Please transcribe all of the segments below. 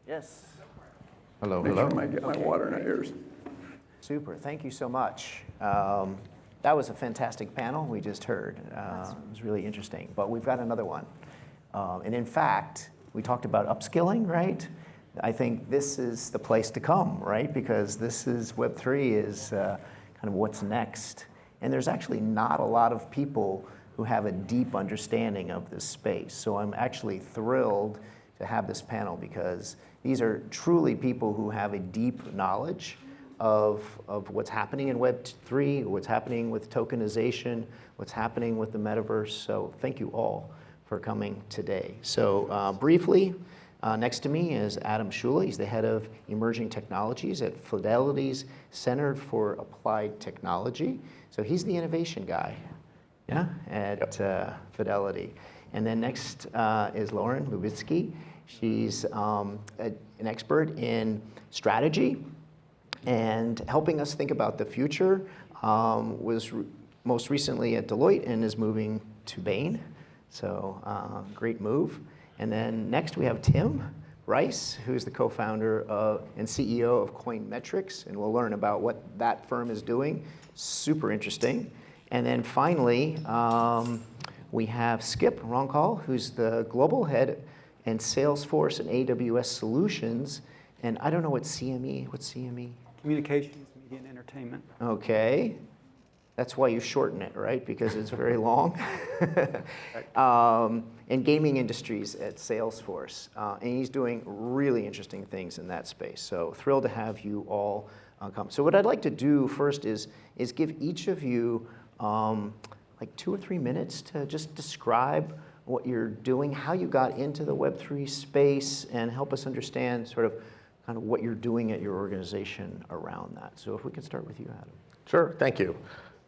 Yes. Hello, Make hello. sure I get my water in my ears. Super. Thank you so much. That was a fantastic panel we just heard. It was really interesting. But we've got another one. And in fact, we talked about upskilling, right? I think this is the place to come, right? Because this is Web3 is kind of what's next. And there's actually not a lot of people who have a deep understanding of this space. So I'm actually thrilled to have this panel because these are truly people who have a deep knowledge of what's happening in Web3, what's happening with tokenization, what's happening with the Metaverse. So thank you all for coming today. So briefly, next to me is Adam Shula. He's the head of emerging technologies at Fidelity's Center for Applied Technology. So he's the innovation guy, yeah, at Fidelity. And then next is Lauren Lubitsky. She's an expert in strategy and helping us think about the future. Was most recently at Deloitte and is moving to Bain. So great move. And then next we have Tim Rice, who's the co-founder and CEO of Coinmetrics, and we'll learn about what that firm is doing. Super interesting. And then finally, we have Skip Roncall, who's the global head in Salesforce and AWS Solutions. And I don't know what's CME? Communications, Media, and Entertainment. Okay. That's why you shorten it, right? Because it's very long. And gaming industries at Salesforce. And he's doing really interesting things in that space. So thrilled to have you all come. So what I'd like to do first is give each of you like 2 or 3 minutes to just describe what you're doing, how you got into the Web3 space, and help us understand sort of kind of what you're doing at your organization around that. So if we could start with you, Adam. Sure, thank you.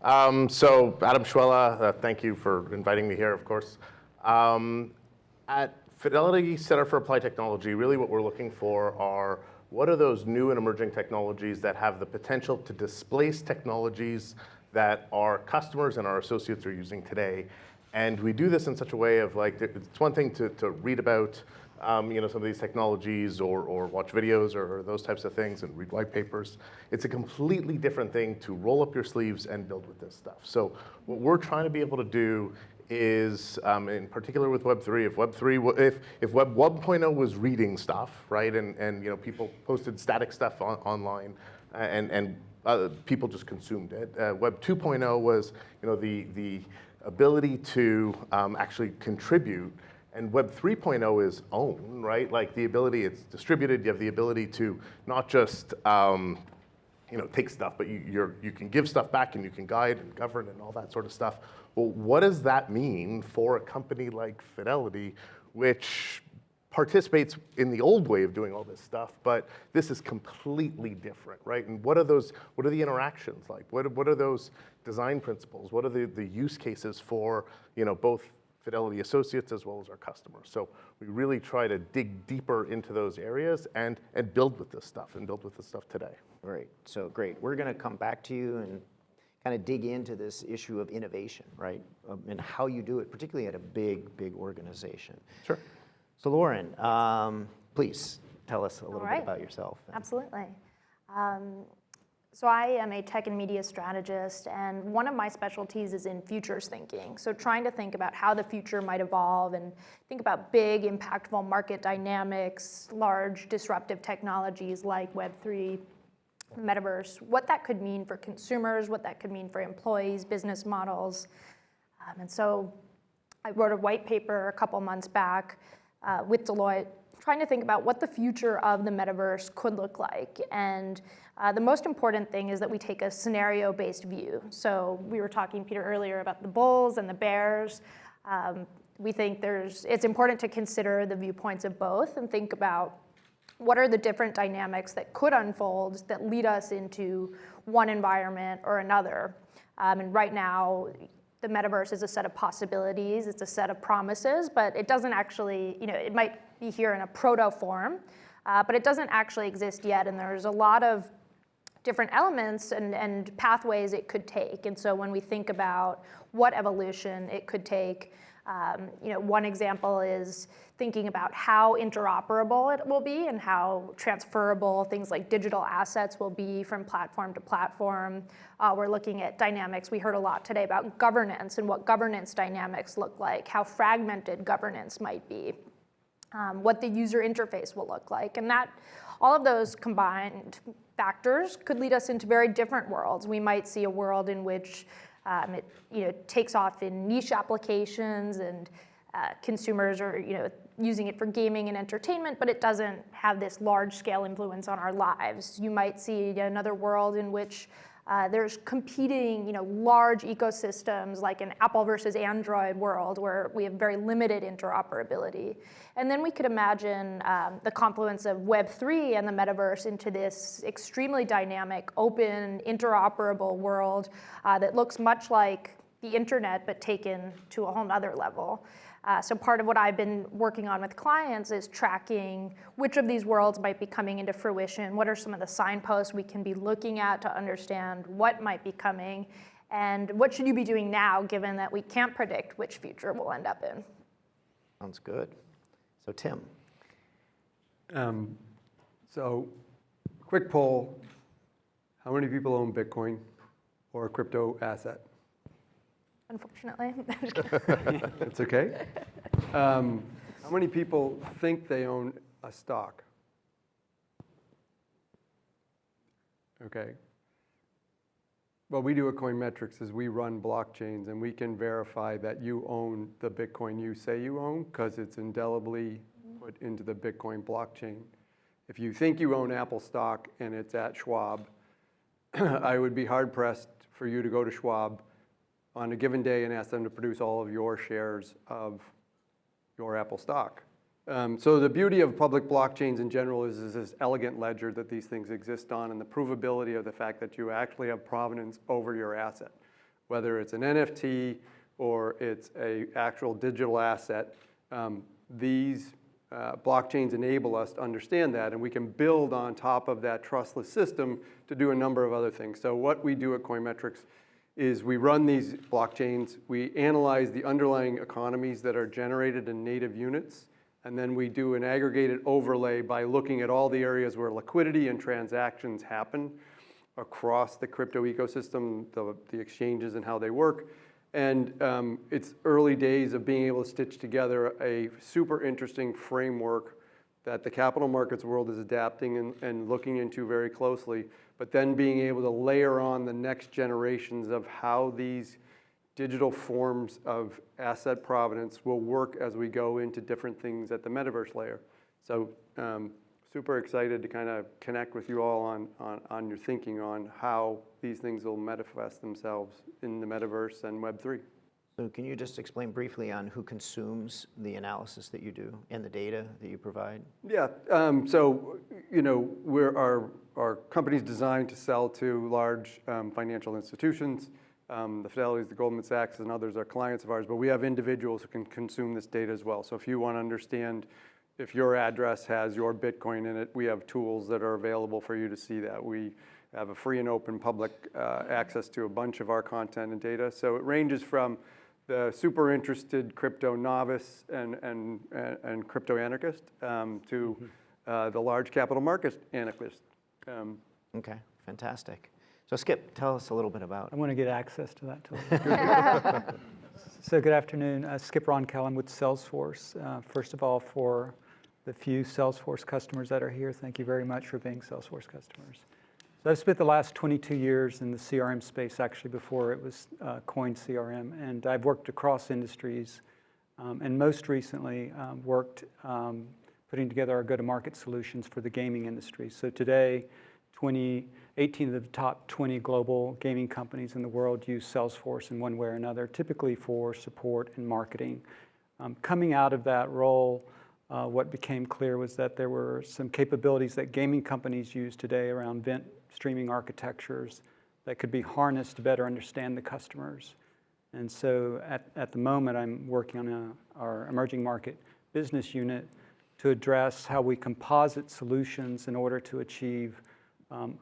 So Adam Shwela, thank you for inviting me here, of course. At Fidelity Center for Applied Technology, really what we're looking for are what are those new and emerging technologies that have the potential to displace technologies that our customers and our associates are using today. And we do this in such a way of like, it's one thing to read about some of these technologies or watch videos or those types of things and read white papers. It's a completely different thing to roll up your sleeves and build with this stuff. So what we're trying to be able to do is, in particular with Web3, if Web 1.0 was reading stuff, right, and people posted static stuff online, and people just consumed it. Web 2.0 was the ability to actually contribute. And Web 3.0 is own, right? Like the ability, it's distributed. You have the ability to not just take stuff, but you can give stuff back and you can guide and govern and all that sort of stuff. Well, what does that mean for a company like Fidelity, which participates in the old way of doing all this stuff, but this is completely different, right? And what are the interactions like? What are those design principles? What are the use cases for both Fidelity associates as well as our customers? So we really try to dig deeper into those areas and build with this stuff today. Great, so great. We're gonna come back to you and kind of dig into this issue of innovation, right? And how you do it, particularly at a big organization. Sure. So Lauren, please tell us a little bit about yourself. Absolutely. So I am a tech and media strategist, and one of my specialties is in futures thinking. So trying to think about how the future might evolve and think about big, impactful market dynamics, large disruptive technologies like Web3, Metaverse, what that could mean for consumers, what that could mean for employees, business models. And so I wrote a white paper a couple months back with Deloitte, trying to think about what the future of the Metaverse could look like. And the most important thing is that we take a scenario-based view. So we were talking, Peter, earlier about the bulls and the bears. We think it's important to consider the viewpoints of both and think about what are the different dynamics that could unfold that lead us into one environment or another. And right now, the Metaverse is a set of possibilities, it's a set of promises, but it doesn't actually, it might be here in a proto form, but it doesn't actually exist yet, and there's a lot of different elements and pathways it could take. And so when we think about what evolution it could take, One example is thinking about how interoperable it will be and how transferable things like digital assets will be from platform to platform. We're looking at dynamics. We heard a lot today about governance and what governance dynamics look like, how fragmented governance might be, what the user interface will look like. And that all of those combined factors could lead us into very different worlds. We might see a world in which it takes off in niche applications and consumers are using it for gaming and entertainment, but it doesn't have this large-scale influence on our lives. You might see another world in which there's competing, large ecosystems like an Apple versus Android world where we have very limited interoperability. And then we could imagine the confluence of Web3 and the Metaverse into this extremely dynamic, open, interoperable world that looks much like the internet, but taken to a whole nother level. So part of what I've been working on with clients is tracking which of these worlds might be coming into fruition, what are some of the signposts we can be looking at to understand what might be coming, and what should you be doing now given that we can't predict which future we'll end up in. Sounds good. So Tim. So quick poll, how many people own Bitcoin or a crypto asset? Unfortunately. It's okay. How many people think they own a stock? Okay. What we do at Coinmetrics is we run blockchains and we can verify that you own the Bitcoin you say you own because it's indelibly put into the Bitcoin blockchain. If you think you own Apple stock and it's at Schwab, I would be hard pressed for you to go to Schwab on a given day and ask them to produce all of your shares of your Apple stock. So the beauty of public blockchains in general is this elegant ledger that these things exist on and the provability of the fact that you actually have provenance over your asset. Whether it's an NFT or it's an actual digital asset, these blockchains enable us to understand that, and we can build on top of that trustless system to do a number of other things. So what we do at Coinmetrics is we run these blockchains, we analyze the underlying economies that are generated in native units, and then we do an aggregated overlay by looking at all the areas where liquidity and transactions happen across the crypto ecosystem, the exchanges and how they work. And it's early days of being able to stitch together a super interesting framework that the capital markets world is adapting and looking into very closely, but then being able to layer on the next generations of how these digital forms of asset provenance will work as we go into different things at the metaverse layer. So super excited to kind of connect with you all on your thinking on how these things will manifest themselves in the metaverse and Web3. So can you just explain briefly on who consumes the analysis that you do and the data that you provide? Yeah, so our company's designed to sell to large financial institutions. The Fidelity's, the Goldman Sachs, and others are clients of ours, but we have individuals who can consume this data as well. So if you want to understand if your address has your Bitcoin in it, we have tools that are available for you to see that. We have a free and open public access to a bunch of our content and data. So it ranges from the super interested crypto novice and crypto anarchist to the large capital market anarchist. Okay, fantastic. So Skip, tell us a little bit about. I want to get access to that tool. So good afternoon. Skip Roncal, I'm with Salesforce. First of all, for the few Salesforce customers that are here, thank you very much for being Salesforce customers. So I've spent the last 22 years in the CRM space, actually before it was coined CRM, and I've worked across industries, and most recently worked putting together our go-to-market solutions for the gaming industry. So today, 18 of the top 20 global gaming companies in the world use Salesforce in one way or another, typically for support and marketing. Coming out of that role, what became clear was that there were some capabilities that gaming companies use today around event streaming architectures that could be harnessed to better understand the customers. And so at the moment, I'm working on our emerging market business unit to address how we composite solutions in order to achieve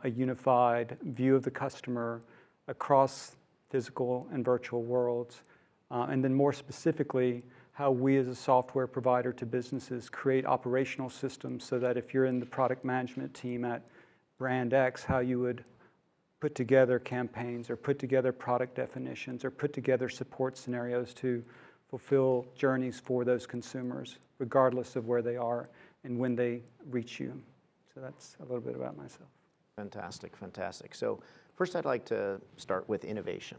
a unified view of the customer across physical and virtual worlds, And then more specifically, how we as a software provider to businesses create operational systems so that if you're in the product management team at brand X, how you would put together campaigns or put together product definitions or put together support scenarios to fulfill journeys for those consumers, regardless of where they are and when they reach you. So that's a little bit about myself. Fantastic, fantastic. So first I'd like to start with innovation.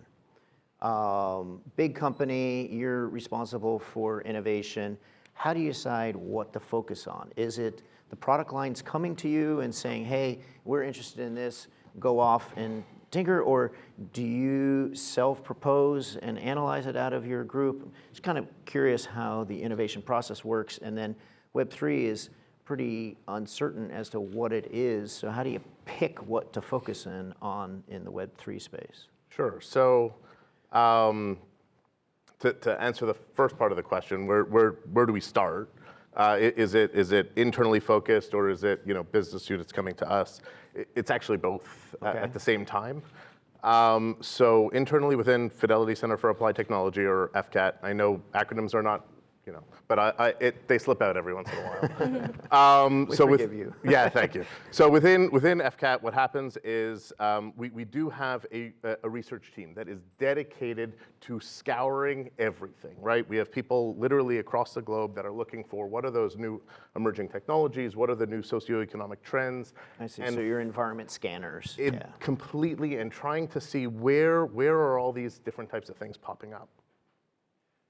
Big company, you're responsible for innovation. How do you decide what to focus on? Is it the product lines coming to you and saying, hey, we're interested in this, go off and tinker, or do you self-propose and analyze it out of your group? Just kind of curious how the innovation process works. And then Web3 is pretty uncertain as to what it is. So how do you pick what to focus on in the Web3 space? Sure. So to answer the first part of the question, where do we start? Is it internally focused, or is it business units coming to us? It's actually both at the same time. So internally within Fidelity Center for Applied Technology, or FCAT, I know acronyms are not, but they slip out every once in a while. We forgive you. Yeah, thank you. So within FCAT, what happens is we do have a research team that is dedicated to scouring everything, right? We have people literally across the globe that are looking for what are those new emerging technologies, what are the new socioeconomic trends. I see, so your environment scanners. Completely, and trying to see where are all these different types of things popping up.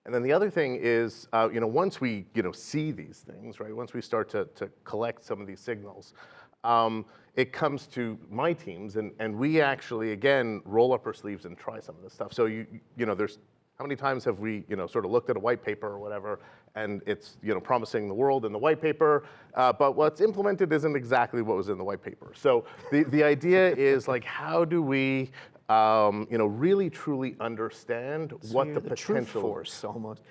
And then the other thing is, once we see these things, right? Once we start to collect some of these signals, it comes to my teams, and we actually again roll up our sleeves and try some of this stuff. So there's how many times have we sort of looked at a white paper or whatever, and it's promising the world in the white paper, but what's implemented isn't exactly what was in the white paper. So the idea is like, how do we really truly understand what the potential truth force almost.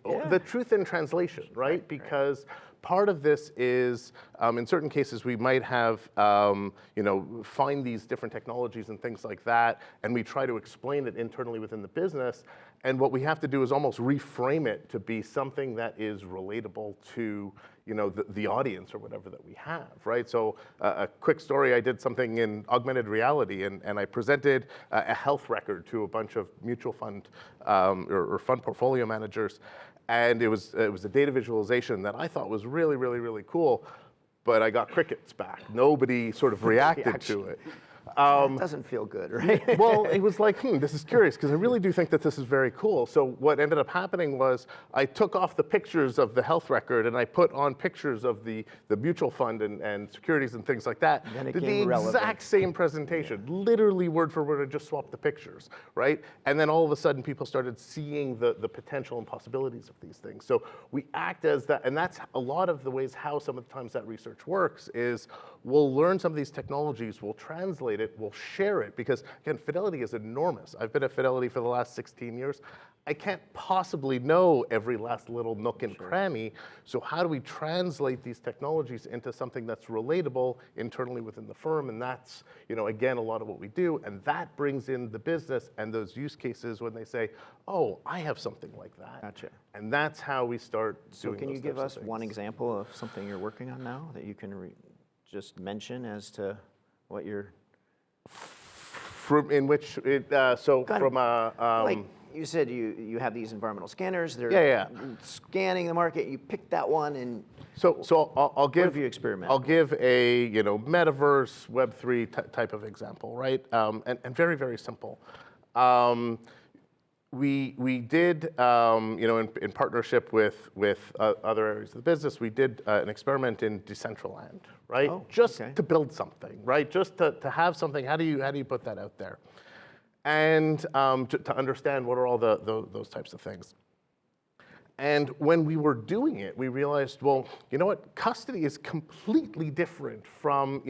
The truth in translation, right? Because part of this is, in certain cases, we might have, find these different technologies and things like that, and we try to explain it internally within the business. And what we have to do is almost reframe it to be something that is relatable to the audience or whatever that we have, right? So a quick story, I did something in augmented reality, and I presented a health record to a bunch of mutual fund or fund portfolio managers, and it was a data visualization that I thought was really, really, really cool, but I got crickets back. Nobody sort of reacted to it. It doesn't feel good, right? Well, it was like, this is curious, because I really do think that this is very cool. So what ended up happening was I took off the pictures of the health record and I put on pictures of the mutual fund and securities and things like that. Then it Did the became relevant. exact same presentation, literally word for word. I just swapped the pictures, right? And then all of a sudden people started seeing the potential and possibilities of these things. So we act as that, and that's a lot of the ways how some of the times that research works is we'll learn some of these technologies, we'll translate it, we'll share it, because again, Fidelity is enormous. I've been at Fidelity for the last 16 years. I can't possibly know every last little nook and cranny, so how do we translate these technologies into something that's relatable internally within the firm? And that's, again, a lot of what we do, and that brings in the business and those use cases when they say, oh, I have something like that. Gotcha. And that's how we start doing So can you those give types us of one things. example of something you're working on now that you can just mention as to what you're... In which, from a... like you said, you have these environmental scanners. They're Yeah. scanning the market. You pick that one, and So I'll give... what have you experimented? I'll give a Metaverse, Web3 type of example, right? And very, very simple. We did, in partnership with other areas of the business, we did an experiment in Decentraland, right? Oh, just okay. to build something, right? Just to have something. How do you put that out there? And to understand what are all those types of things. And when we were doing it, we realized, well, you know what? Custody is completely different from,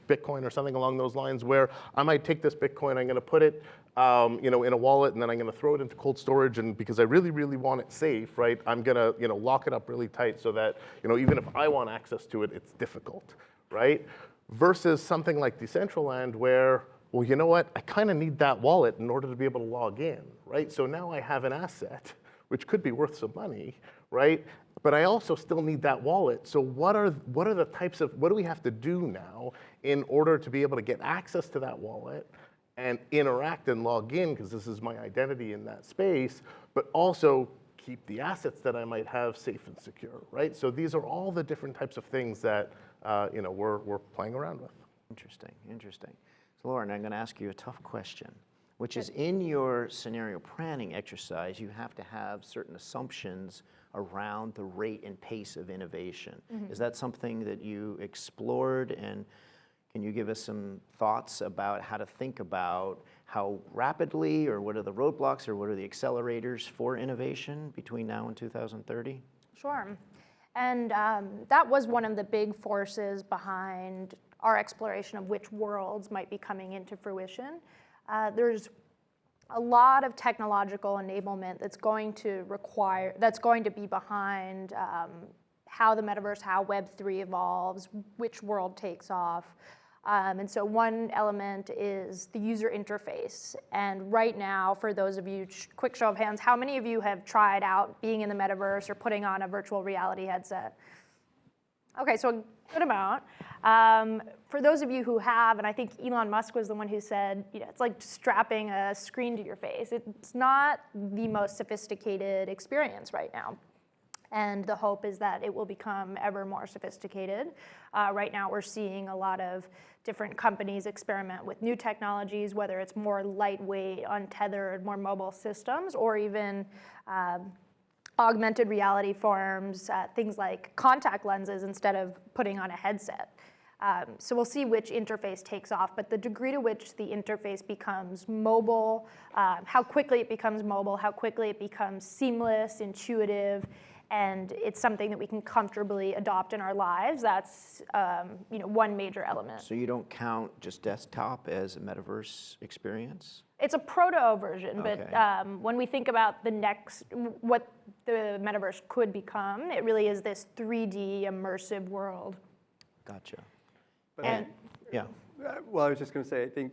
Bitcoin or something along those lines, where I might take this Bitcoin, I'm going to put it, in a wallet, and then I'm going to throw it into cold storage, and because I really, really want it safe, right? I'm going to, lock it up really tight so that, even if I want access to it, it's difficult, right? Versus something like Decentraland, where well, you know what? I kind of need that wallet in order to be able to log in, right? So now I have an asset, which could be worth some money, right? But I also still need that wallet. So what are the types of, what do we have to do now in order to be able to get access to that wallet and interact and log in, because this is my identity in that space, but also keep the assets that I might have safe and secure, right? So these are all the different types of things that we're playing around with. Interesting, interesting. So Lauren, I'm going to ask you a tough question, which is in your scenario planning exercise, you have to have certain assumptions around the rate and pace of innovation. Is that something that you explored, and can you give us some thoughts about how to think about how rapidly, or what are the roadblocks, or what are the accelerators for innovation between now and 2030? Sure. And that was one of the big forces behind our exploration of which worlds might be coming into fruition. There's a lot of technological enablement that's going to be behind how the metaverse, how Web3 evolves, which world takes off. And so one element is the user interface. And right now, for those of you, quick show of hands, how many of you have tried out being in the metaverse or putting on a virtual reality headset? Okay, so a good amount. For those of you who have, and I think Elon Musk was the one who said, it's like strapping a screen to your face. It's not the most sophisticated experience right now. And the hope is that it will become ever more sophisticated. Right now, we're seeing a lot of different companies experiment with new technologies, whether it's more lightweight, untethered, more mobile systems, or even augmented reality forms, things like contact lenses instead of putting on a headset. So we'll see which interface takes off, but the degree to which the interface becomes mobile, how quickly it becomes mobile, how quickly it becomes seamless, intuitive, and it's something that we can comfortably adopt in our lives. That's one major element. So you don't count just desktop as a metaverse experience? It's a proto version, Okay. but when we think about what the metaverse could become, it really is this 3D immersive world. Gotcha. And Yeah. Well, I was just going to say, I think,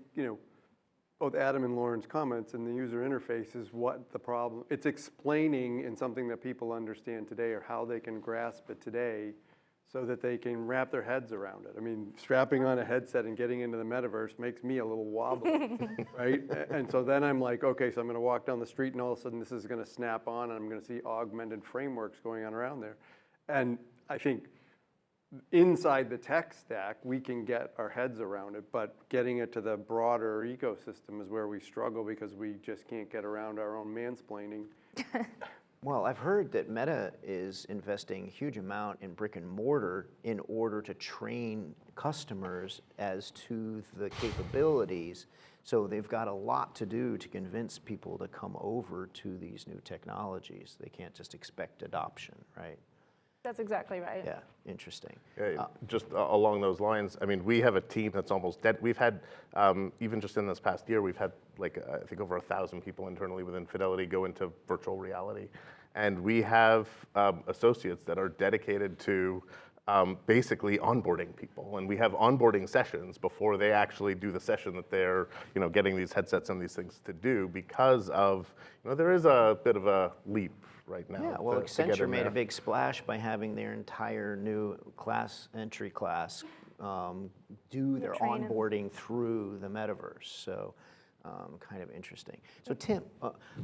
both Adam and Lauren's comments and the user interface is what the problem, it's explaining in something that people understand today, or how they can grasp it today, so that they can wrap their heads around it. I mean, strapping on a headset and getting into the metaverse makes me a little wobbly, right? And so then I'm like, okay, so I'm going to walk down the street and all of a sudden this is going to snap on and I'm going to see augmented frameworks going on around there. And I think inside the tech stack, we can get our heads around it, but getting it to the broader ecosystem is where we struggle, because we just can't get around our own mansplaining. Well, I've heard that Meta is investing a huge amount in brick and mortar in order to train customers as to the capabilities. So they've got a lot to do to convince people to come over to these new technologies. They can't just expect adoption, right? that's exactly right. Yeah, interesting. Just along those lines, I mean, we have a team that's almost dead. We've had, even just in this past year, we've had like, I think over 1,000 people internally within Fidelity go into virtual reality. And we have associates that are dedicated to basically onboarding people. And we have onboarding sessions before they actually do the session that they're getting these headsets and these things to do, because of, there is a bit of a leap right now. Yeah, well, to get Accenture in made there. a big splash by having their entire new entry class, do their training. onboarding through the metaverse. So kind of interesting. So Tim,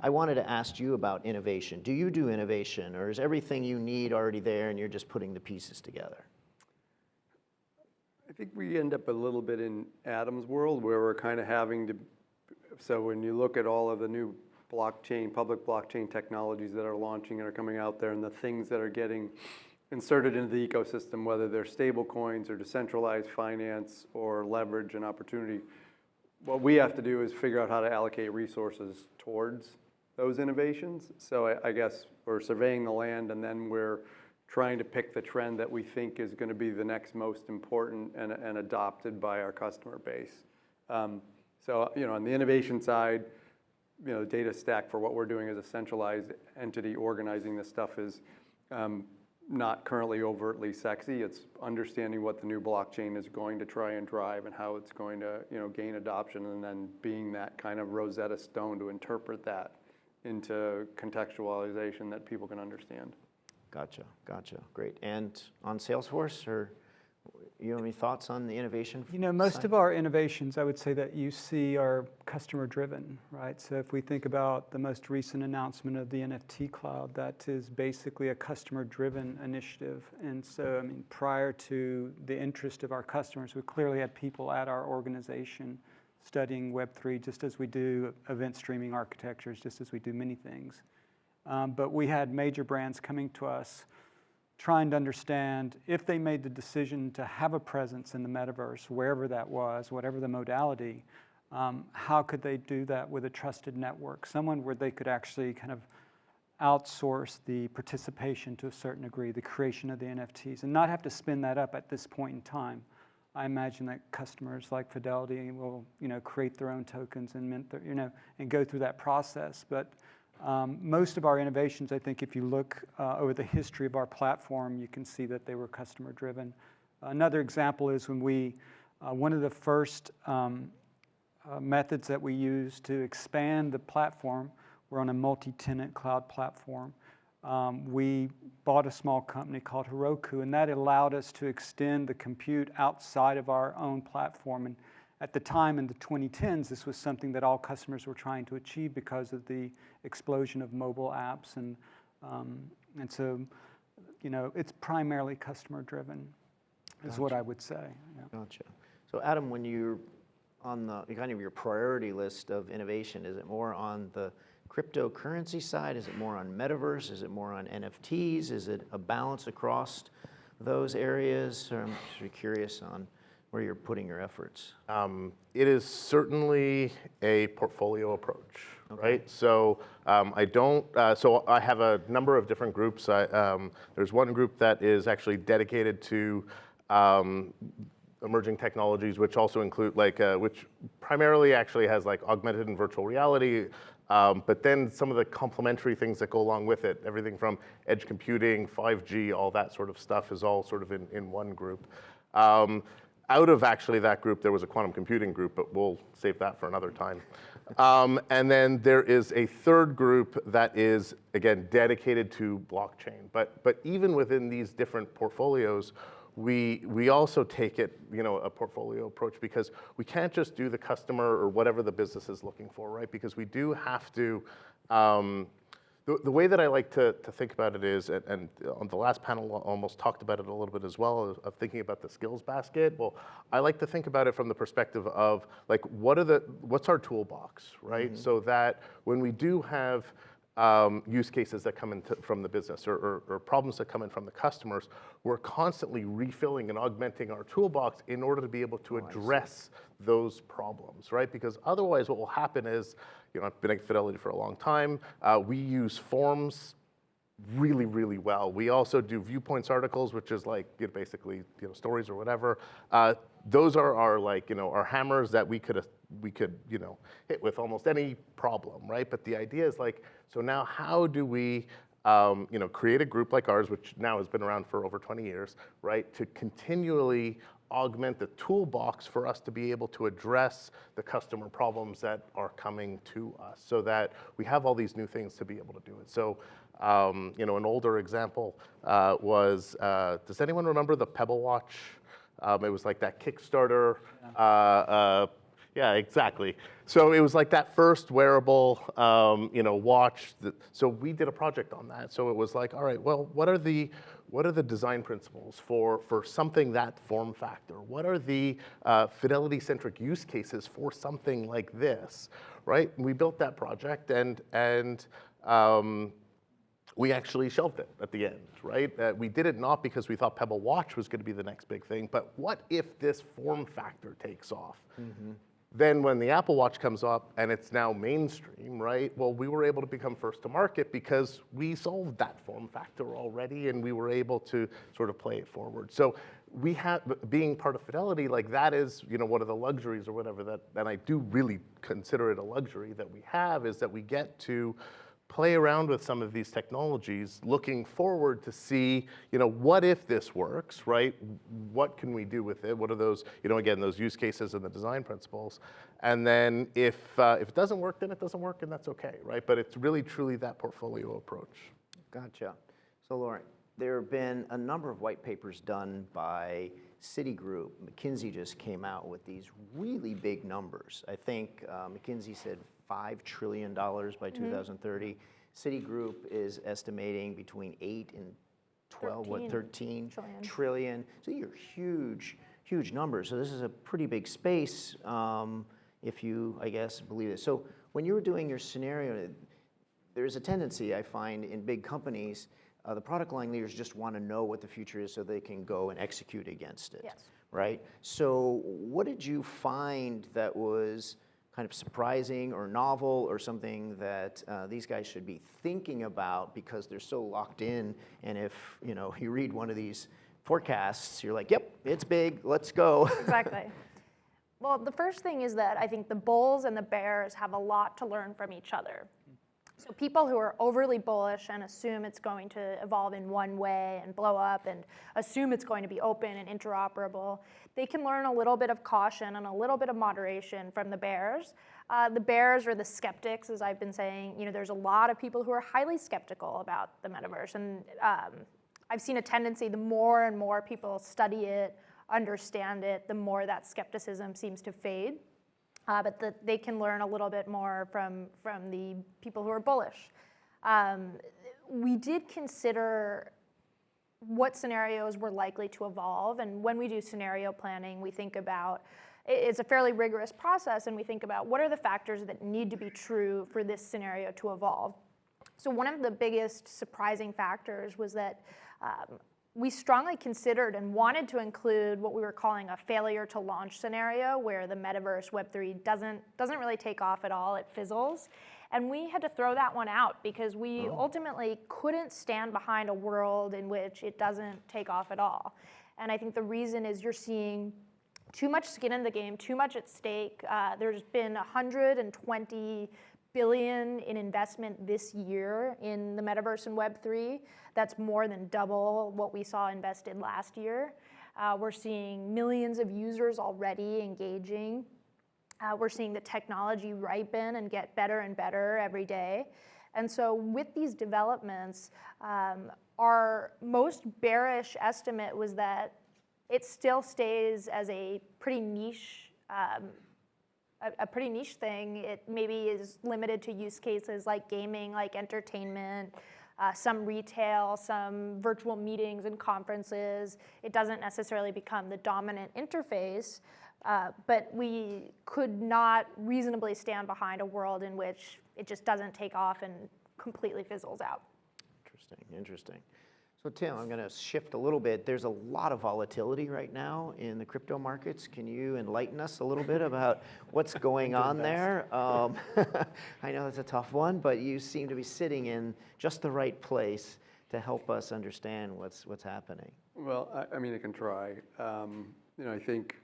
I wanted to ask you about innovation. Do you do innovation, or is everything you need already there and you're just putting the pieces together? I think we end up a little bit in Adam's world, where we're kind of having to, so when you look at all of the new public blockchain technologies that are launching and are coming out there, and the things that are getting inserted into the ecosystem, whether they're stable coins or decentralized finance or leverage and opportunity, what we have to do is figure out how to allocate resources towards those innovations. So I guess we're surveying the land, and then we're trying to pick the trend that we think is going to be the next most important and adopted by our customer base. So on the innovation side, the data stack for what we're doing as a centralized entity organizing this stuff is, not currently overtly sexy. It's understanding what the new blockchain is going to try and drive and how it's going to, gain adoption, and then being that kind of Rosetta Stone to interpret that into contextualization that people can understand. Gotcha. Great. And on Salesforce, or you have any thoughts on the innovation? Most of our innovations, I would say that you see are customer driven, right? So if we think about the most recent announcement of the NFT cloud, that is basically a customer driven initiative. And so, prior to the interest of our customers, we clearly had people at our organization studying Web3, just as we do event streaming architectures, just as we do many things. But we had major brands coming to us trying to understand if they made the decision to have a presence in the metaverse, wherever that was, whatever the modality, how could they do that with a trusted network, someone where they could actually kind of outsource the participation to a certain degree, the creation of the NFTs, and not have to spin that up at this point in time. I imagine that customers like Fidelity will, create their own tokens and mint their, and go through that process. But most of our innovations, I think, if you look over the history of our platform, you can see that they were customer driven. Another example is when one of the first methods that we used to expand the platform, we're on a multi-tenant cloud platform. We bought a small company called Heroku, and that allowed us to extend the compute outside of our own platform. And at the time, in the 2010s, this was something that all customers were trying to achieve because of the explosion of mobile apps. And so, it's primarily customer driven, is what I would say. Yeah. Gotcha. So Adam, when you're on the kind of your priority list of innovation, is it more on the cryptocurrency side? Is it more on Metaverse? Is it more on NFTs? Is it a balance across those areas? So I'm just curious on where you're putting your efforts. It is certainly a portfolio approach, right? So so I have a number of different groups. There's one group that is actually dedicated to emerging technologies, which also include which primarily actually has augmented and virtual reality, but then some of the complementary things that go along with it, everything from edge computing, 5G, all that sort of stuff is all sort of in one group. Out of actually that group, there was a quantum computing group, but we'll save that for another time. And then there is a third group that is, again, dedicated to blockchain. But even within these different portfolios, we also take it, a portfolio approach, because we can't just do the customer or whatever the business is looking for, right? Because we do have to, the way that I like to think about it is, and on the last panel almost talked about it a little bit as well, of thinking about the skills basket. Well, I like to think about it from the perspective of what's our toolbox, right? Mm-hmm. So that when we do have use cases that come in from the business or problems that come in from the customers, we're constantly refilling and augmenting our toolbox in order to be able to address those problems, right? Because otherwise what will happen is, I've been at Fidelity for a long time. We use forms really, really well. We also do viewpoints articles, which is basically stories or whatever. Those are our our hammers that we could hit with almost any problem, right? But the idea is so now how do we create a group like ours, which now has been around for over 20 years, right, to continually augment the toolbox for us to be able to address the customer problems that are coming to us, so that we have all these new things to be able to do it. So, an older example was, does anyone remember the Pebble Watch? It was that Kickstarter. Yeah, exactly. So it was that first wearable, watch. So we did a project on that. So it was all right, well, what are the design principles for something that form factor? What are the Fidelity-centric use cases for something like this, right? We built that project, and we actually shelved it at the end, right? We did it not because we thought Pebble Watch was going to be the next big thing, but what if this form factor takes off? Mm-hmm. Then when the Apple Watch comes up and it's now mainstream, right? Well, we were able to become first to market because we solved that form factor already, and we were able to sort of play it forward. So we have, being part of Fidelity, that is, one of the luxuries or whatever that, and I do really consider it a luxury that we have, is that we get to play around with some of these technologies, looking forward to see, what if this works, right? What can we do with it? What are those, again, those use cases and the design principles? And then if it doesn't work, then it doesn't work, and that's okay, right? But it's really, truly that portfolio approach. Gotcha. So Lauren, there have been a number of white papers done by Citigroup. McKinsey just came out with these really big numbers. I think McKinsey said $5 trillion by 2030. Citigroup is estimating between 8 and 13 trillion. So these are huge, huge numbers. So this is a pretty big space, if you, I guess, believe it. So when you were doing your scenario, there's a tendency I find in big companies, the product line leaders just want to know what the future is so they can go and execute against it. Yes. Right? So what did you find that was kind of surprising or novel or something that these guys should be thinking about because they're so locked in, and if you read one of these forecasts, you're like, yep, it's big, let's go. Exactly. Well, the first thing is that I think the bulls and the bears have a lot to learn from each other. So people who are overly bullish and assume it's going to evolve in one way and blow up and assume it's going to be open and interoperable, they can learn a little bit of caution and a little bit of moderation from the bears. The bears are the skeptics, as I've been saying. There's a lot of people who are highly skeptical about the metaverse. And I've seen a tendency, the more and more people study it, understand it, the more that skepticism seems to fade. But they can learn a little bit more from the people who are bullish. We did consider what scenarios were likely to evolve, and when we do scenario planning, we think about, it's a fairly rigorous process, and we think about what are the factors that need to be true for this scenario to evolve. So one of the biggest surprising factors was that we strongly considered and wanted to include what we were calling a failure to launch scenario, where the metaverse Web3 doesn't really take off at all, it fizzles. And we had to throw that one out because we ultimately couldn't stand behind a world in which it doesn't take off at all. And I think the reason is you're seeing too much skin in the game, too much at stake. There's been 120 billion in investment this year in the metaverse and Web3. That's more than double what we saw invested last year. We're seeing millions of users already engaging. We're seeing the technology ripen and get better and better every day. And so with these developments, our most bearish estimate was that it still stays as a pretty niche thing. It maybe is limited to use cases like gaming, like entertainment, some retail, some virtual meetings and conferences. It doesn't necessarily become the dominant interface, but we could not reasonably stand behind a world in which it just doesn't take off and completely fizzles out. Interesting. So Tim, I'm going to shift a little bit. There's a lot of volatility right now in the crypto markets. Can you enlighten us a little bit about what's going on there? I know it's a tough one, but you seem to be sitting in just the right place to help us understand what's happening. Well, I mean, I can try. I think,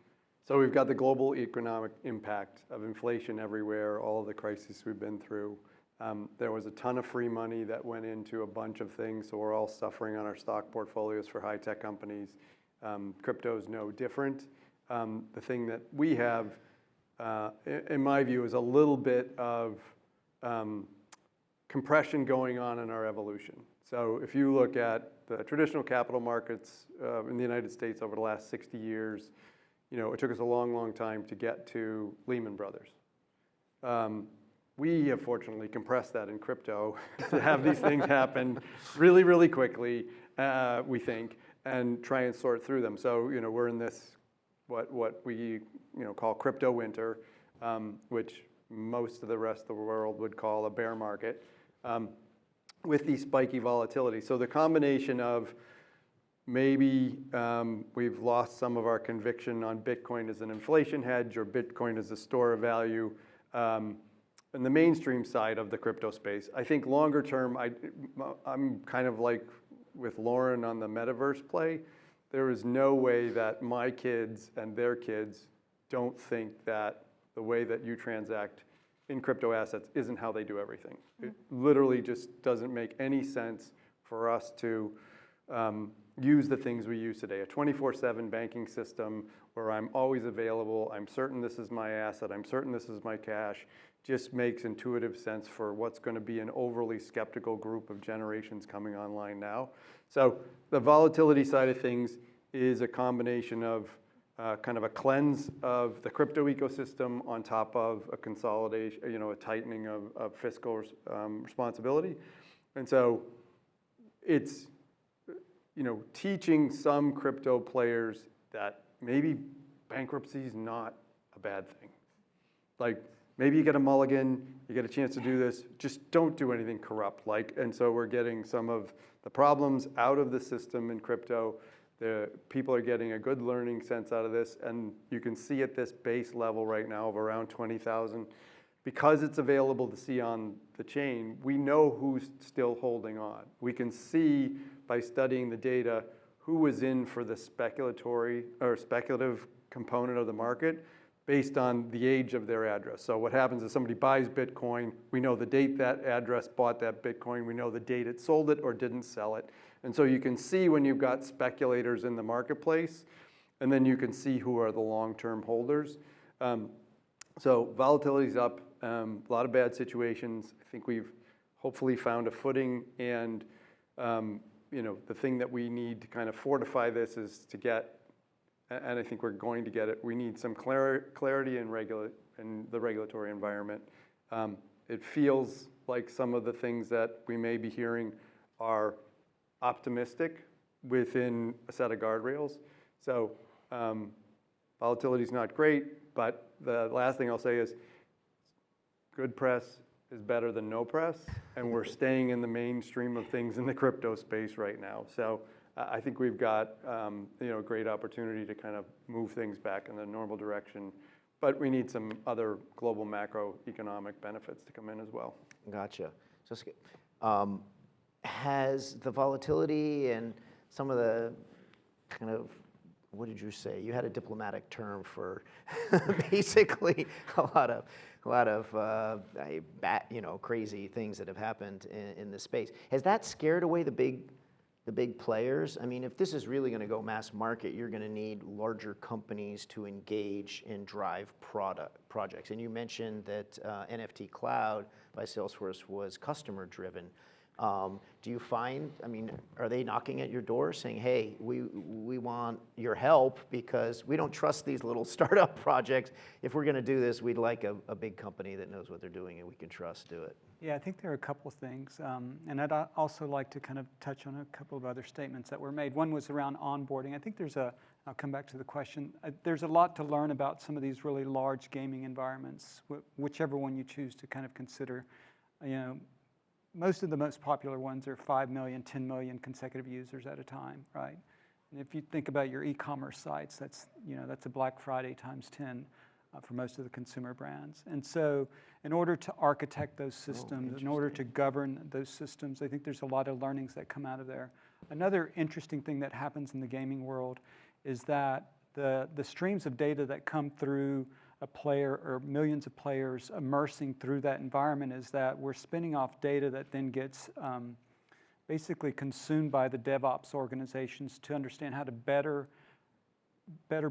so we've got the global economic impact of inflation everywhere, all of the crises we've been through. There was a ton of free money that went into a bunch of things, so we're all suffering on our stock portfolios for high-tech companies. Crypto is no different. The thing that we have, in my view, is a little bit of compression going on in our evolution. So if you look at the traditional capital markets in the United States over the last 60 years, it took us a long, long time to get to Lehman Brothers. We have fortunately compressed that in crypto to have these things happen really, really quickly, we think, and try and sort through them. So, we're in this, what we, call crypto winter, which most of the rest of the world would call a bear market, with these spiky volatility. So the combination of maybe we've lost some of our conviction on Bitcoin as an inflation hedge or Bitcoin as a store of value, in the mainstream side of the crypto space. I think longer term, I'm kind of like with Lauren on the metaverse play. There is no way that my kids and their kids don't think that the way that you transact in crypto assets isn't how they do everything. It literally just doesn't make any sense for us to use the things we use today. A 24/7 banking system where I'm always available, I'm certain this is my asset, I'm certain this is my cash, just makes intuitive sense for what's going to be an overly skeptical group of generations coming online now. So the volatility side of things is a combination of kind of a cleanse of the crypto ecosystem on top of a consolidation, a tightening of fiscal responsibility. And so it's, teaching some crypto players that maybe bankruptcy is not a bad thing. Like, maybe you get a mulligan, you get a chance to do this, just don't do anything corrupt. And so we're getting some of the problems out of the system in crypto. The people are getting a good learning sense out of this, and you can see at this base level right now of around 20,000, because it's available to see on the chain, we know who's still holding on. We can see by studying the data who was in for the speculative component of the market based on the age of their address. So what happens is somebody buys Bitcoin, we know the date that address bought that Bitcoin, we know the date it sold it or didn't sell it. And so you can see when you've got speculators in the marketplace, and then you can see who are the long-term holders. So volatility's up, a lot of bad situations. I think we've hopefully found a footing, and the thing that we need to kind of fortify this is to get, and I think we're going to get it, we need some clarity in the regulatory environment. It feels like some of the things that we may be hearing are optimistic within a set of guardrails. So volatility is not great, but the last thing I'll say is good press is better than no press, and we're staying in the mainstream of things in the crypto space right now. So I think we've got a great opportunity to kind of move things back in the normal direction, but we need some other global macroeconomic benefits to come in as well. Gotcha. So has the volatility and some of the kind of, what did you say? You had a diplomatic term for basically a lot of crazy things that have happened in this space. Has that scared away the big players? I mean, if this is really going to go mass market, you're going to need larger companies to engage and drive projects. And you mentioned that NFT Cloud by Salesforce was customer driven. Do you find, are they knocking at your door saying, hey, we want your help because we don't trust these little startup projects. If we're going to do this, we'd like a big company that knows what they're doing and we can trust do it. Yeah, I think there are a couple of things. And I'd also like to kind of touch on a couple of other statements that were made. One was around onboarding. I think I'll come back to the question. There's a lot to learn about some of these really large gaming environments, whichever one you choose to kind of consider. Most of the most popular ones are 5 million, 10 million consecutive users at a time, right? And if you think about your e-commerce sites, that's a Black Friday times 10 for most of the consumer brands. And so in order to architect those systems, in order to govern those systems, I think there's a lot of learnings that come out of there. Another interesting thing that happens in the gaming world is that the streams of data that come through a player or millions of players immersing through that environment is that we're spinning off data that then gets basically consumed by the DevOps organizations to understand how to better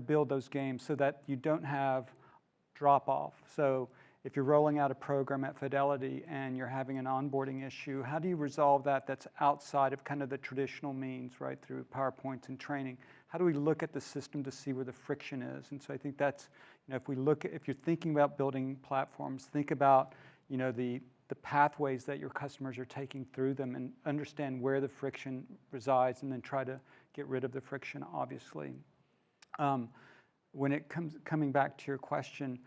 build those games so that you don't have drop off. So if you're rolling out a program at Fidelity and you're having an onboarding issue, how do you resolve that that's outside of kind of the traditional means, right, through PowerPoints and training? How do we look at the system to see where the friction is? And so I think that's, if you're thinking about building platforms, think about, the pathways that your customers are taking through them and understand where the friction resides and then try to get rid of the friction, obviously. When it coming back to your question,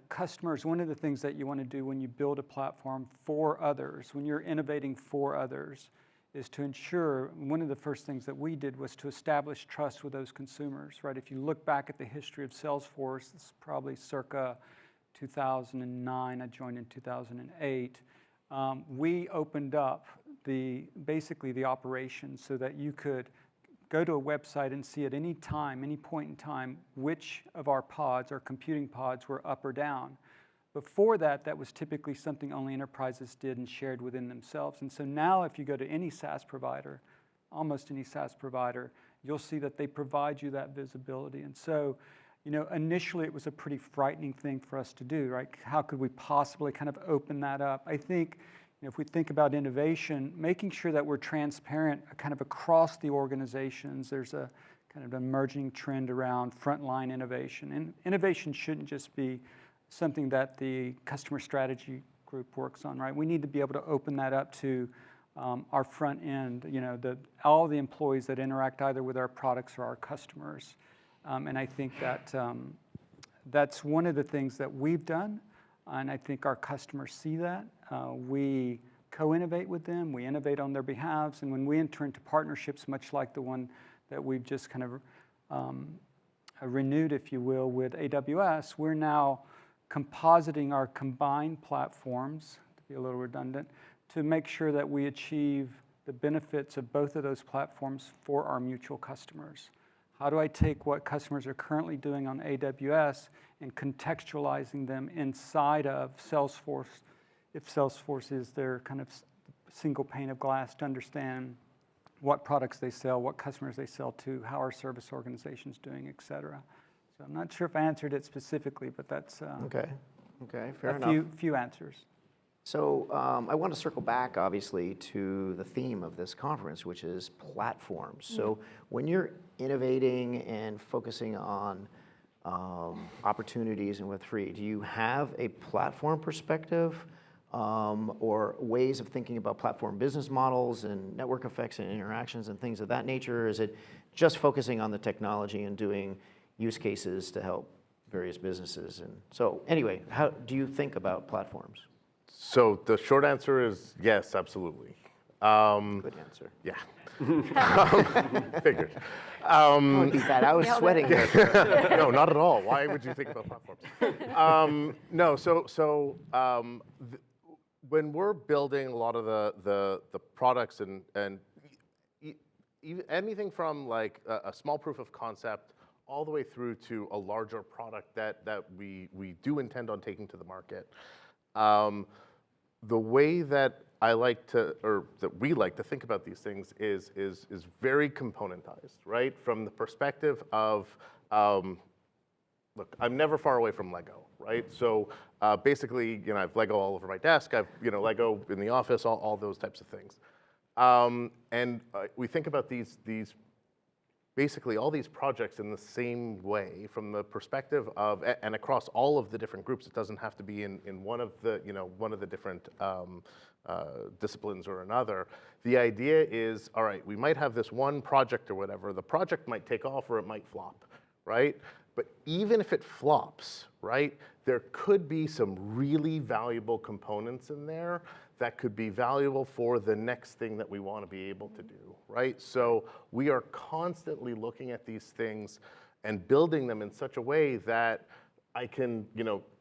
customers, one of the things that you want to do when you build a platform for others, when you're innovating for others, is to ensure, one of the first things that we did was to establish trust with those consumers, right? If you look back at the history of Salesforce, it's probably circa 2009, I joined in 2008, we opened up basically the operations so that you could go to a website and see at any time, any point in time, which of our pods, our computing pods, were up or down. Before that, that was typically something only enterprises did and shared within themselves. And so now if you go to any SaaS provider, almost any SaaS provider, you'll see that they provide you that visibility. And so, initially it was a pretty frightening thing for us to do, right? How could we possibly kind of open that up? I think, if we think about innovation, making sure that we're transparent kind of across the organizations, there's a kind of emerging trend around frontline innovation. And innovation shouldn't just be something that the customer strategy group works on, right? We need to be able to open that up to our front end, all the employees that interact either with our products or our customers. And I think that that's one of the things that we've done, and I think our customers see that. We co-innovate with them, we innovate on their behalves, and when we enter into partnerships, much like the one that we've just kind of renewed, if you will, with AWS, we're now compositing our combined platforms, to be a little redundant, to make sure that we achieve the benefits of both of those platforms for our mutual customers. How do I take what customers are currently doing on AWS and contextualizing them inside of Salesforce, if Salesforce is their kind of single pane of glass to understand what products they sell, what customers they sell to, how our service organization's doing, et cetera. So I'm not sure if I answered it specifically, but that's Okay, fair enough. Few answers. So I want to circle back, obviously, to the theme of this conference, which is platforms. So when you're innovating and focusing on opportunities in Web3, do you have a platform perspective or ways of thinking about platform business models and network effects and interactions and things of that nature? Or is it just focusing on the technology and doing use cases to help various businesses? And so anyway, how do you think about platforms? So the short answer is yes, absolutely. Good answer. Yeah. Figured. Don't be bad. I was sweating here. No, not at all. Why would you think about platforms? No, when we're building a lot of the products and anything from like a small proof of concept all the way through to a larger product that we do intend on taking to the market, the way that I like to, or that we like to think about these things is very componentized, right? From the perspective of, look, I'm never far away from Lego, right? So basically, I have Lego all over my desk. I've, Lego in the office, all those types of things. And we think about these basically all these projects in the same way from the perspective of, and across all of the different groups. It doesn't have to be in one of the different disciplines or another. The idea is, all right, we might have this one project or whatever. The project might take off or it might flop, right? But even if it flops, right, there could be some really valuable components in there that could be valuable for the next thing that we want to be able to do, right? So we are constantly looking at these things and building them in such a way that I can,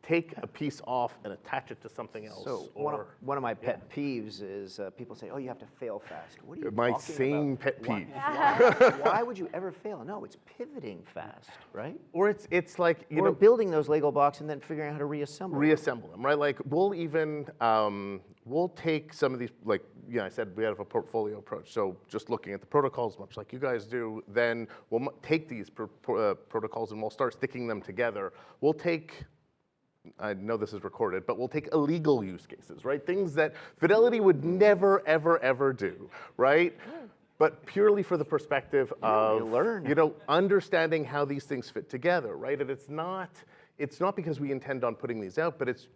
take a piece off and attach it to something else. So one of my pet peeves is people say, "Oh, you have to fail fast." What are you My talking same about? pet peeve. Why would you ever fail? No, it's pivoting fast, right? Or it's like, Or building those Lego blocks and then figuring out how to reassemble them, right? Like we'll even, we'll take some of these, like, I said we have a portfolio approach. So just looking at the protocols, much like you guys do, then we'll take these protocols and we'll start sticking them together. We'll take, I know this is recorded, but we'll take illegal use cases, right? Things that Fidelity would never, ever, ever do, right? But purely for the perspective of, understanding how these things fit together, right? And it's not because we intend on putting these out, but it's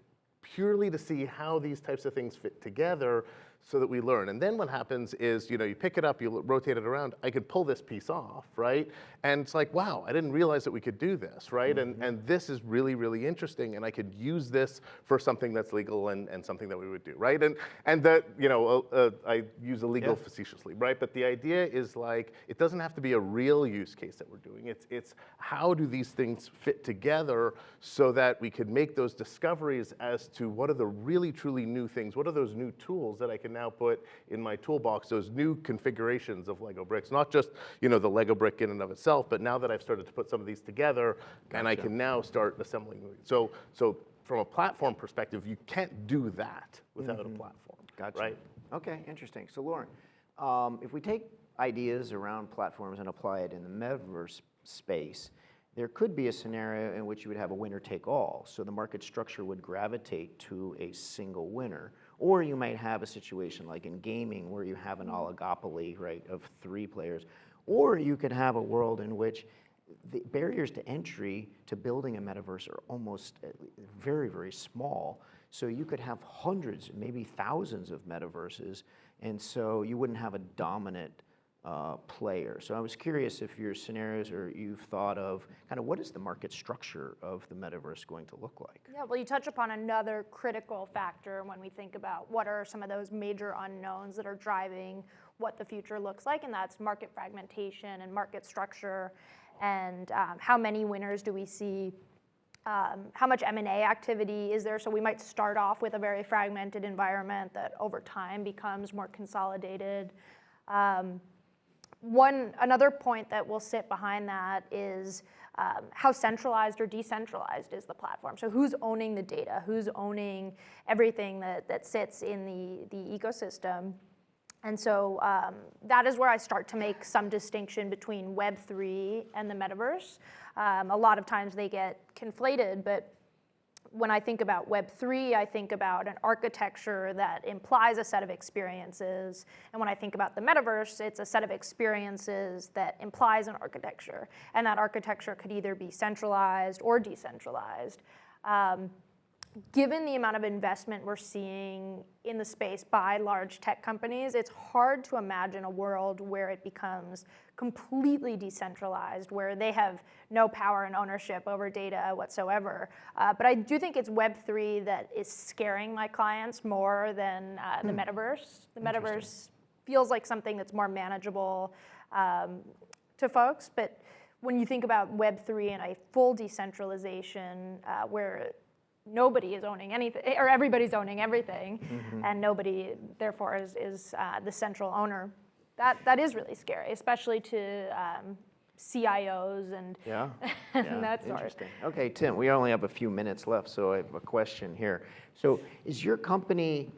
purely to see how these types of things fit together so that we learn. And then what happens is, you pick it up, you rotate it around, I could pull this piece off, right? And it's like, wow, I didn't realize that we could do this, right? Mm-hmm. And this is really, really interesting, and I could use this for something that's legal and something that we would do, right? And that, I use illegal facetiously, right? But the idea is like, it doesn't have to be a real use case that we're doing. It's how do these things fit together so that we could make those discoveries as to what are the really, truly new things, what are those new tools that I can now put in my toolbox, those new configurations of Lego bricks, not just, the Lego brick in and of itself, but now that I've started to put some of these together, and I can now start assembling. So from a platform perspective, you can't do that without a platform. Gotcha. Right? Okay, interesting. So Lauren, if we take ideas around platforms and apply it in the Metaverse space, there could be a scenario in which you would have a winner take all. So the market structure would gravitate to a single winner. Or you might have a situation like in gaming where you have an oligopoly, right, of 3 players. Or you could have a world in which the barriers to entry to building a metaverse are almost very, very small. So you could have hundreds, maybe thousands of metaverses, and so you wouldn't have a dominant player. So I was curious if your scenarios or you've thought of kind of what is the market structure of the metaverse going to look like? Yeah, well, you touch upon another critical factor when we think about what are some of those major unknowns that are driving what the future looks like, and that's market fragmentation and market structure, and how many winners do we see, how much M&A activity is there? So we might start off with a very fragmented environment that over time becomes more consolidated. Another point that will sit behind that is how centralized or decentralized is the platform? So who's owning the data? Who's owning everything that sits in the ecosystem? And so that is where I start to make some distinction between Web3 and the metaverse. A lot of times they get conflated, but when I think about Web3, I think about an architecture that implies a set of experiences. And when I think about the metaverse, it's a set of experiences that implies an architecture. And that architecture could either be centralized or decentralized. Given the amount of investment we're seeing in the space by large tech companies, it's hard to imagine a world where it becomes completely decentralized, where they have no power and ownership over data whatsoever. But I do think it's Web3 that is scaring my clients more than the metaverse. The metaverse feels like something that's more manageable to folks, but when you think about Web3 and a full decentralization where nobody is owning anything, or everybody's owning everything, and nobody, therefore, is the central owner. That is really scary, especially to CIOs and, and that sort. Interesting. Okay, Tim, we only have a few minutes left, so I have a question here. So is your company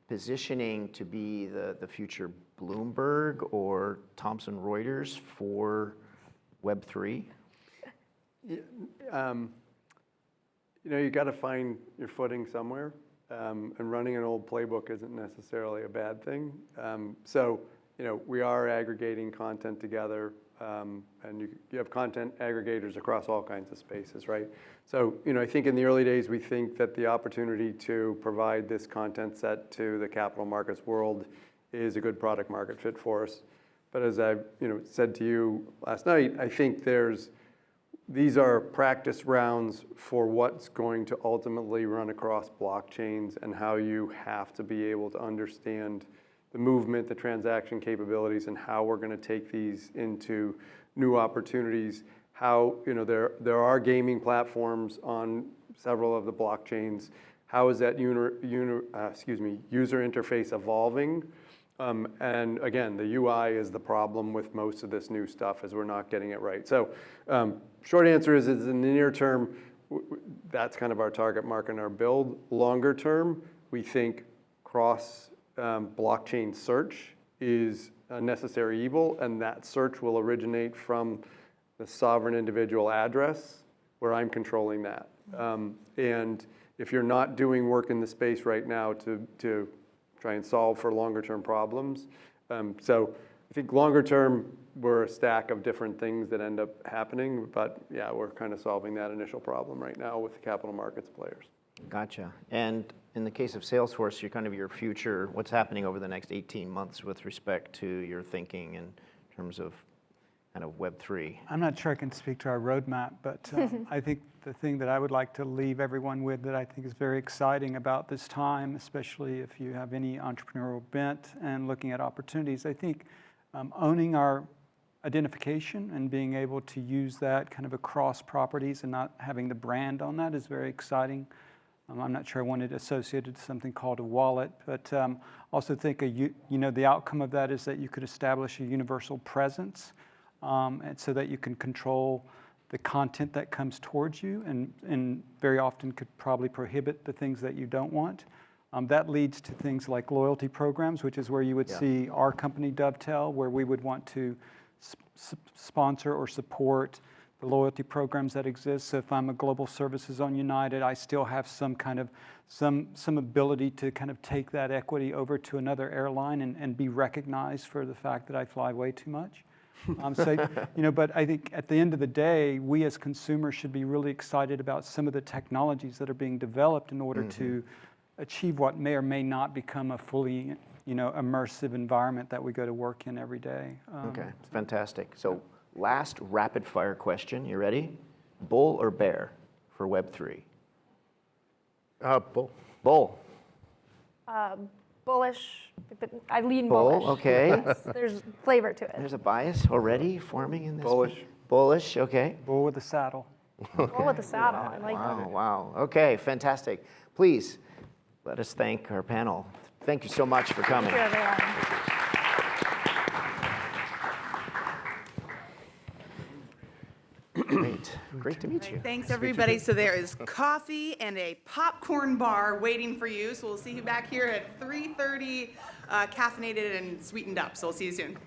positioning to be the future Bloomberg or Thomson Reuters for Web3? You got to find your footing somewhere, and running an old playbook isn't necessarily a bad thing. We are aggregating content together, and you have content aggregators across all kinds of spaces, right? So, I think in the early days, we think that the opportunity to provide this content set to the capital markets world is a good product market fit for us. But as I said to you last night, I think these are practice rounds for what's going to ultimately run across blockchains and how you have to be able to understand the movement, the transaction capabilities, and how we're going to take these into new opportunities. How there are gaming platforms on several of the blockchains. How is that user interface evolving? And again, the UI is the problem with most of this new stuff, as we're not getting it right. So short answer is in the near term, that's kind of our target market and our build. Longer term, we think cross blockchain search is a necessary evil, and that search will originate from the sovereign individual address where I'm controlling that. And if you're not doing work in the space right now to try and solve for longer term problems. So I think longer term, we're a stack of different things that end up happening, but yeah, we're kind of solving that initial problem right now with the capital markets players. Gotcha. And in the case of Salesforce, your future, what's happening over the next 18 months with respect to your thinking in terms of kind of Web3? I'm not sure I can speak to our roadmap, but I think the thing that I would like to leave everyone with that I think is very exciting about this time, especially if you have any entrepreneurial bent and looking at opportunities, I think owning our identification and being able to use that kind of across properties and not having the brand on that is very exciting. I'm not sure I want it associated to something called a wallet, but also think the outcome of that is that you could establish a universal presence, and so that you can control the content that comes towards you, and very often could probably prohibit the things that you don't want. That leads to things like loyalty programs, which is where you would see our company Dovetail, where we would want to sponsor or support the loyalty programs that exist. So if I'm a global services on United, I still have some kind of some ability to kind of take that equity over to another airline and be recognized for the fact that I fly way too much. But I think at the end of the day, we as consumers should be really excited about some of the technologies that are being developed in order to achieve what may or may not become a fully, immersive environment that we go to work in every day. Okay, fantastic. So last rapid fire question. You ready? Bull or bear for Web3? Bull. Bull. Bullish. I lean Bull, bullish. okay. There's flavor to it. There's a bias already forming in this. Bullish. Bullish, okay. Bull with a saddle. Bull with the saddle. I like Wow, that. wow. Okay, fantastic. Please, let us thank our panel. Thank you so much for coming. Thank you, everyone. Great. Great to meet you. Thanks, everybody. So there is coffee and a popcorn bar waiting for you. So we'll see you back here at 3:30, caffeinated and sweetened up. So we'll see you soon.